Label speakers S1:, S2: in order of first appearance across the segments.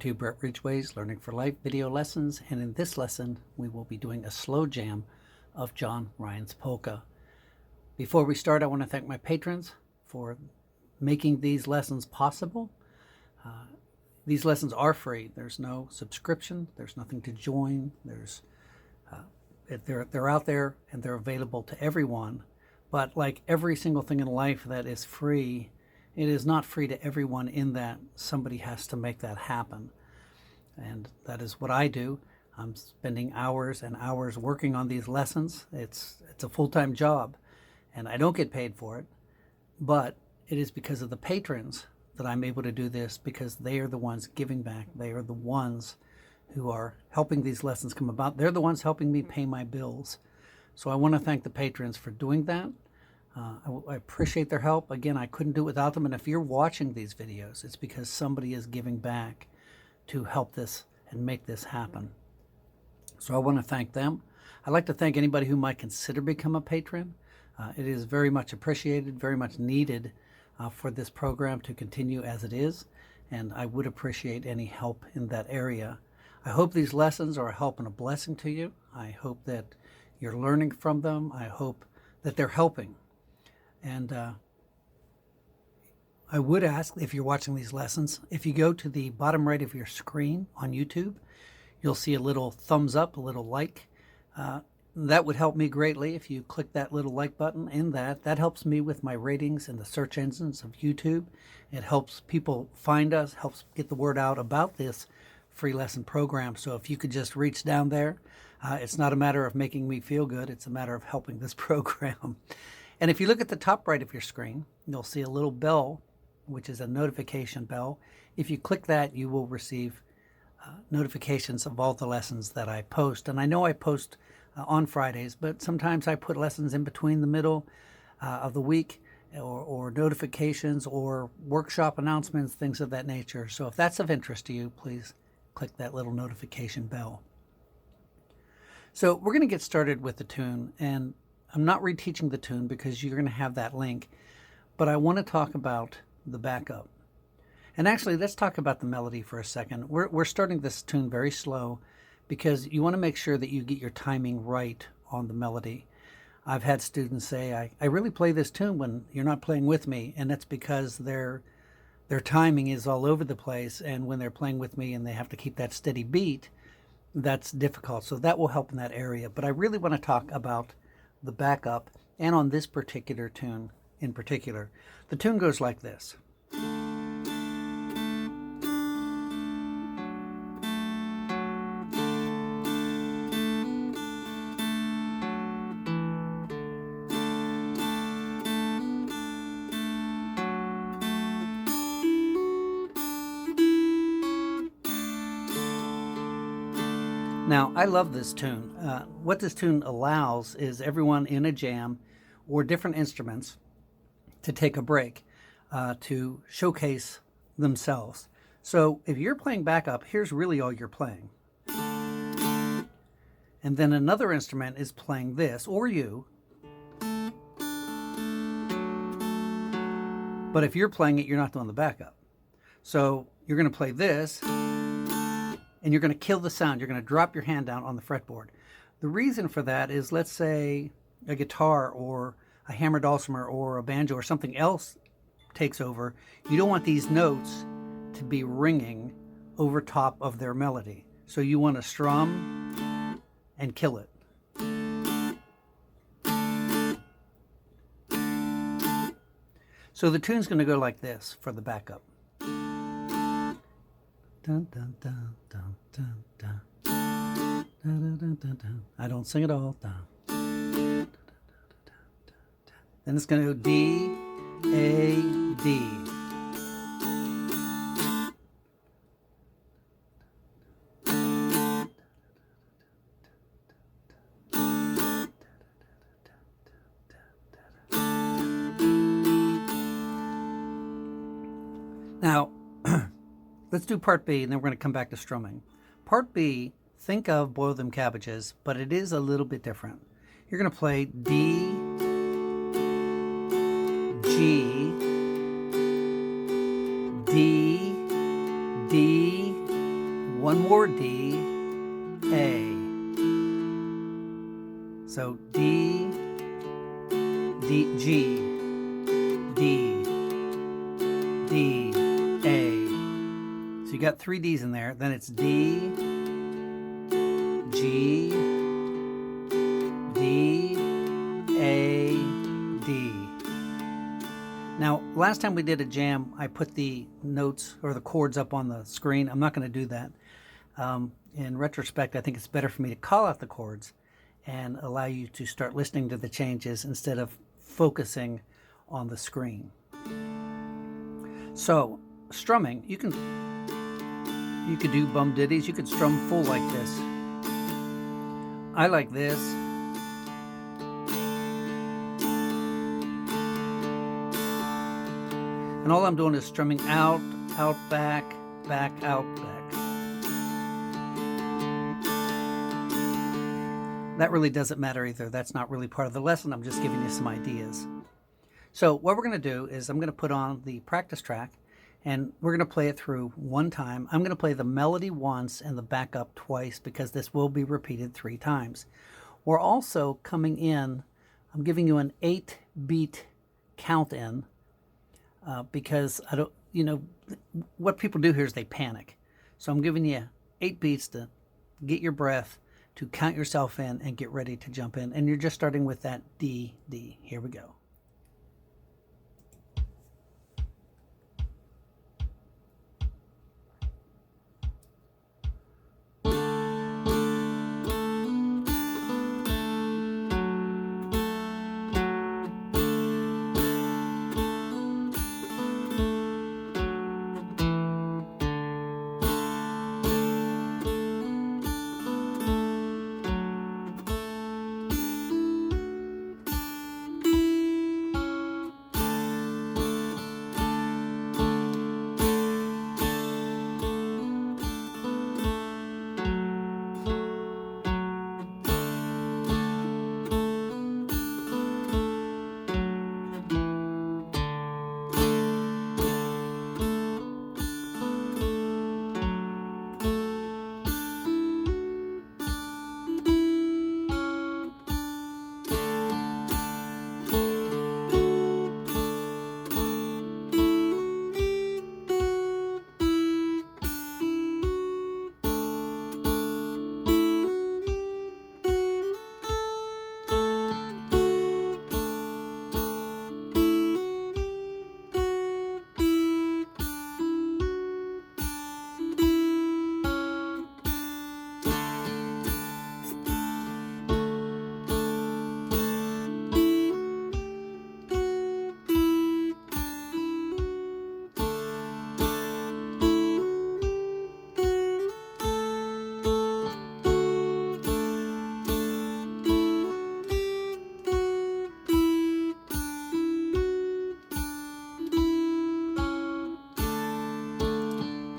S1: to Brett Ridgeway's Learning for Life video lessons, and in this lesson we will be doing a slow jam of John Ryan's polka. Before we start, I want to thank my patrons for making these lessons possible. These lessons are free. There's no subscription. There's nothing to join. They're out there and they're available to everyone. But like every single thing in life that is free, it is not free to everyone in that somebody has to make that happen. And that is what I do. I'm spending hours and hours working on these lessons. It's a full-time job and I don't get paid for it, but it is because of the patrons that I'm able to do this, because they are the ones giving back. They are the ones who are helping these lessons come about. They're the ones helping me pay my bills. So I want to thank the patrons for doing that. I appreciate their help. Again, I couldn't do it without them. And if you're watching these videos, it's because somebody is giving back to help this and make this happen. So I want to thank them. I'd like to thank anybody who might consider become a patron. It is very much appreciated, very much needed for this program to continue as it is. And I would appreciate any help in that area. I hope these lessons are a help and a blessing to you. I hope that you're learning from them. I hope that they're helping. And I would ask, if you're watching these lessons, if you go to the bottom right of your screen on YouTube, you'll see a little thumbs up, a little like. That would help me greatly if you click that little like button. In that helps me with my ratings in the search engines of YouTube. It helps people find us, helps get the word out about this free lesson program. So if you could just reach down there, it's not a matter of making me feel good. It's a matter of helping this program. And if you look at the top right of your screen, you'll see a little bell, which is a notification bell. If you click that, you will receive notifications of all the lessons that I post. And I know I post on Fridays, but sometimes I put lessons in between the middle of the week, or notifications or workshop announcements, things of that nature. So if that's of interest to you, please click that little notification bell. So we're going to get started with the tune, and I'm not reteaching the tune because you're going to have that link, but I want to talk about the backup. And actually, let's talk about the melody for a second. We're starting this tune very slow because you want to make sure that you get your timing right on the melody. I've had students say, I really play this tune when you're not playing with me, and that's because their timing is all over the place, and when they're playing with me and they have to keep that steady beat, that's difficult. So that will help in that area. But I really want to talk about the backup, and on this particular tune in particular. The tune goes like this. Now, I love this tune. What this tune allows is everyone in a jam or different instruments to take a break to showcase themselves. So if you're playing backup, here's really all you're playing. And then another instrument is playing this, or you. But if you're playing it, you're not doing the backup. So you're going to play this, and you're going to kill the sound. You're going to drop your hand down on the fretboard. The reason for that is, let's say a guitar or a hammer dulcimer or a banjo or something else takes over. You don't want these notes to be ringing over top of their melody. So you want to strum and kill it. So the tune's going to go like this for the backup. Dun, dun, dun, dun, dun, dun. Dun, dun, dun, dun, dun. I don't sing it all. Dun. Dun, dun, dun, dun, dun. Then it's going to go D, A, D. Now, let's do part B, and then we're going to come back to strumming. Part B, think of Boil Them Cabbages, but it is a little bit different. You're going to play D, G, D, D, So D, D, G, D, D, A. So you got 3 Ds in there. Then it's D, G, D, A, D. Now, last time we did a jam, I put the notes or the chords up on the screen. I'm not going to do that. In retrospect, I think it's better for me to call out the chords and allow you to start listening to the changes instead of focusing on the screen. So, strumming, you could do bum ditties, you could strum full like this. I like this. And all I'm doing is strumming out, out, back, back, out, back. That really doesn't matter either. That's not really part of the lesson. I'm just giving you some ideas. So what we're going to do is I'm going to put on the practice track and we're going to play it through one time. I'm going to play the melody once and the backup twice because this will be repeated 3 times. We're also coming in, I'm giving you an 8-beat count in because I don't, what people do here is they panic. So I'm giving you 8 beats to get your breath, to count yourself in and get ready to jump in. And you're just starting with that D, D. Here we go.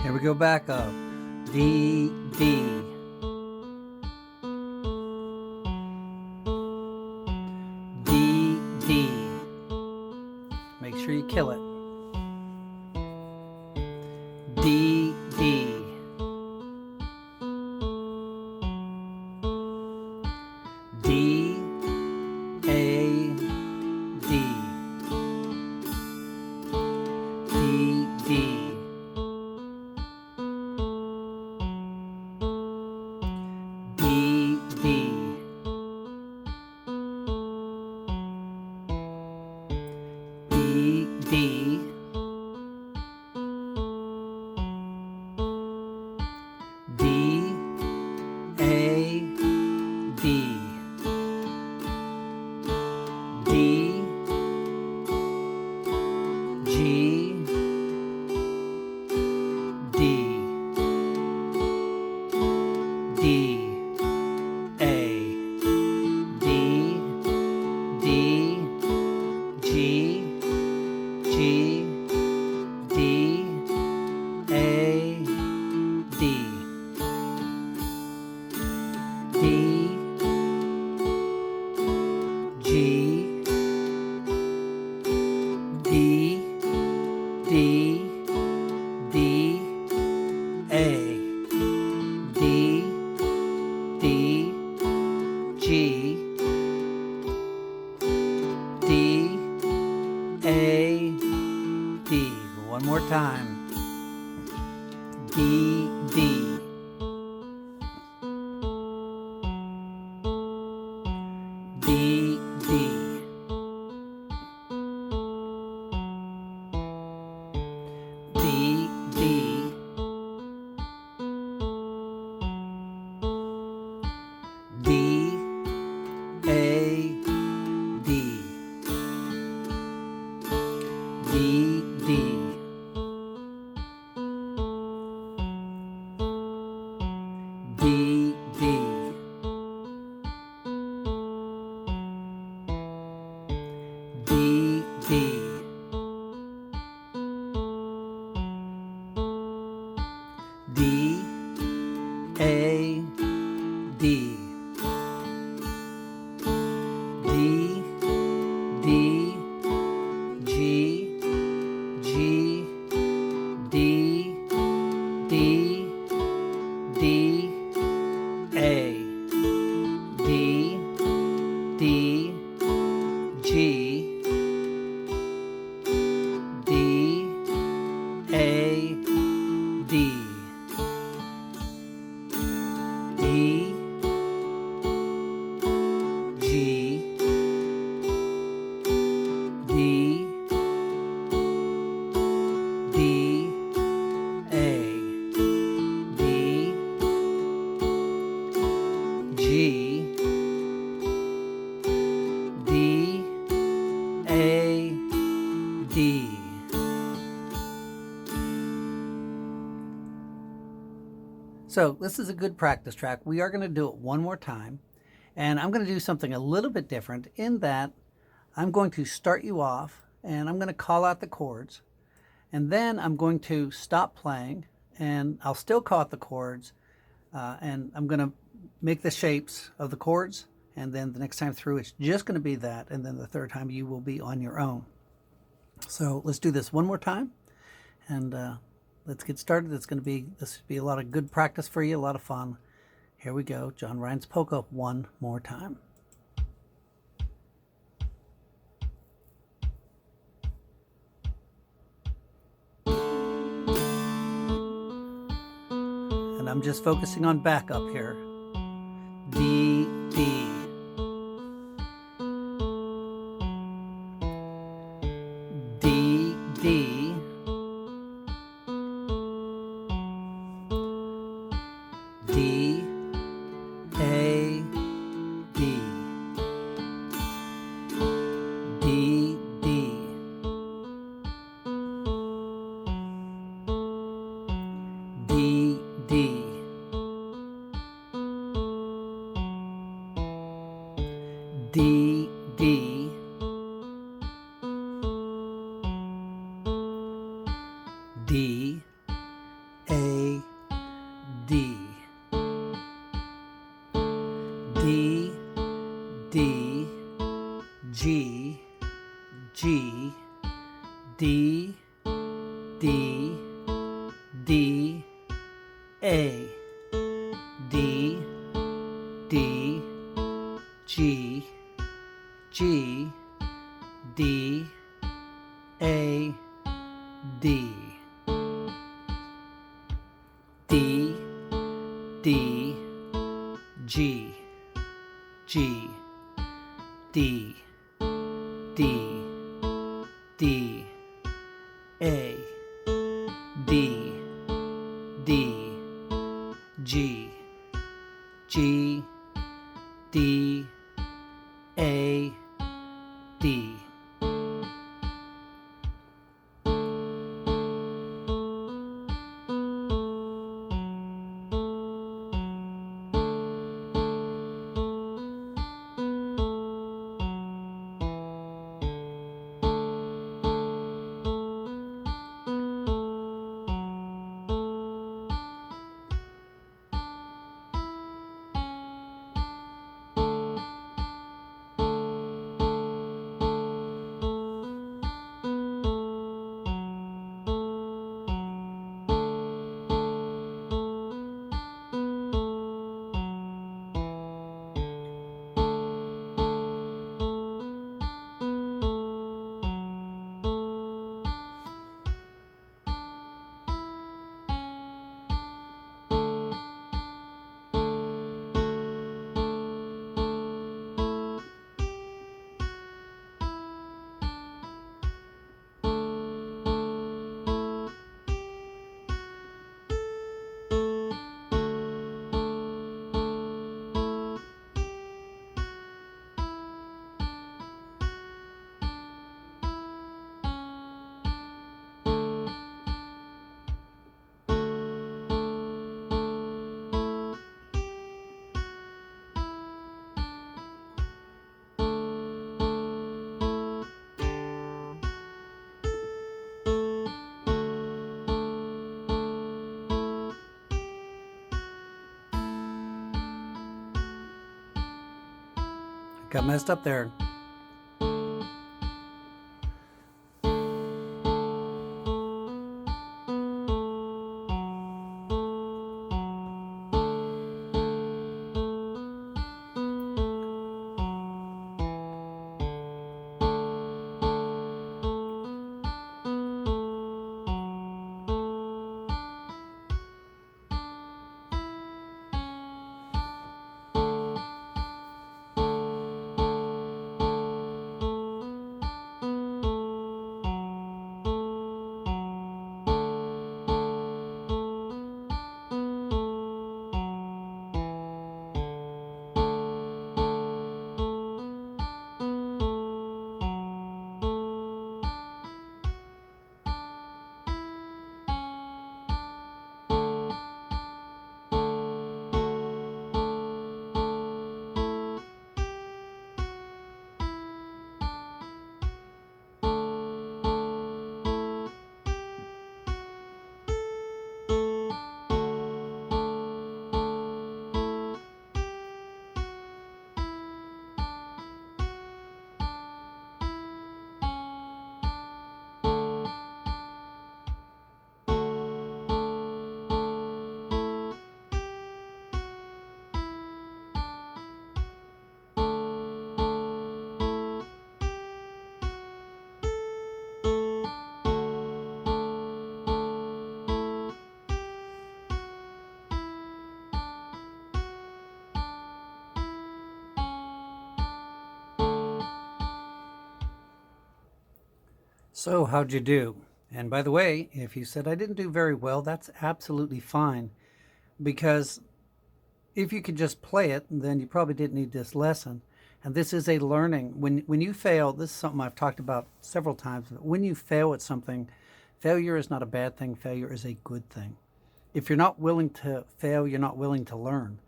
S1: Here we go back up. D, D. D, D. Make sure you kill it. D, D. D, A, D. D, D. D, D, A, D, D, G, D, D, A, D, D, G, G, D, A, D, D, G, D, D, D, A, D, D, G, time. D, D. D, D. D, D. D, A, D. D, D. D, D. D, D. D, A, D. D, D, G, G, D, D, D, A, D, D, G, D, A, D, D, G, D, D, A, D, G, D, A, D. So this is a good practice track. We are going to do it one more time, and I'm going to do something a little bit different in that I'm going to start you off and I'm going to call out the chords, and then I'm going to stop playing and I'll still call out the chords, and I'm going to make the shapes of the chords, and then the next time through it's just going to be that, and then the third time you will be on your own. So let's do this one more time, and let's get started. This will be a lot of good practice for you, a lot of fun. Here we go. John Ryan's polka one more time. And I'm just focusing on backup here. D, D. D, D. D, A, D. D, D. D, D. D, D. D, A, D. D, D, G, G, D, D, D, A, D, D, G, G, D, A, D. D, D, G, G, D, D, D, A, D, D, G, G, D, A, D. got messed up there. So, how'd you do? And by the way, if you said I didn't do very well, that's absolutely fine, because if you could just play it, then you probably didn't need this lesson. And this is a learning. When you fail, this is something I've talked about several times. When you fail at something, failure is not a bad thing. Failure is a good thing. If you're not willing to fail, you're not willing to learn.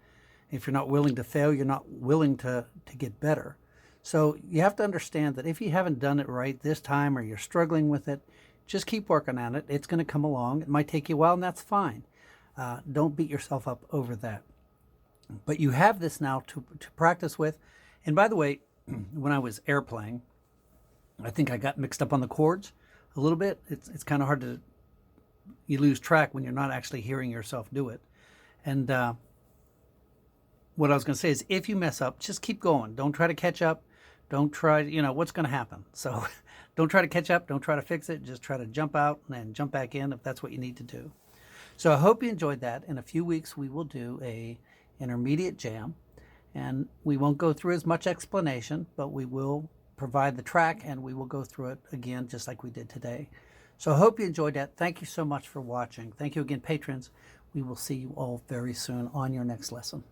S1: If you're not willing to fail, you're not willing to get better. So you have to understand that if you haven't done it right this time, or you're struggling with it, just keep working on it. It's going to come along. It might take you a while, and that's fine. Don't beat yourself up over that. But you have this now to practice with. And by the way, when I was airplaying, I think I got mixed up on the chords a little bit. It's kind of hard to, you lose track when you're not actually hearing yourself do it. And what I was going to say is, if you mess up, just keep going. Don't try to catch up. Don't try, what's going to happen? So don't try to catch up. Don't try to fix it. Just try to jump out and jump back in if that's what you need to do. So I hope you enjoyed that. In a few weeks, we will do a intermediate jam, and we won't go through as much explanation, but we will provide the track, and we will go through it again just like we did today. So I hope you enjoyed that. Thank you so much for watching. Thank you again, patrons. We will see you all very soon on your next lesson.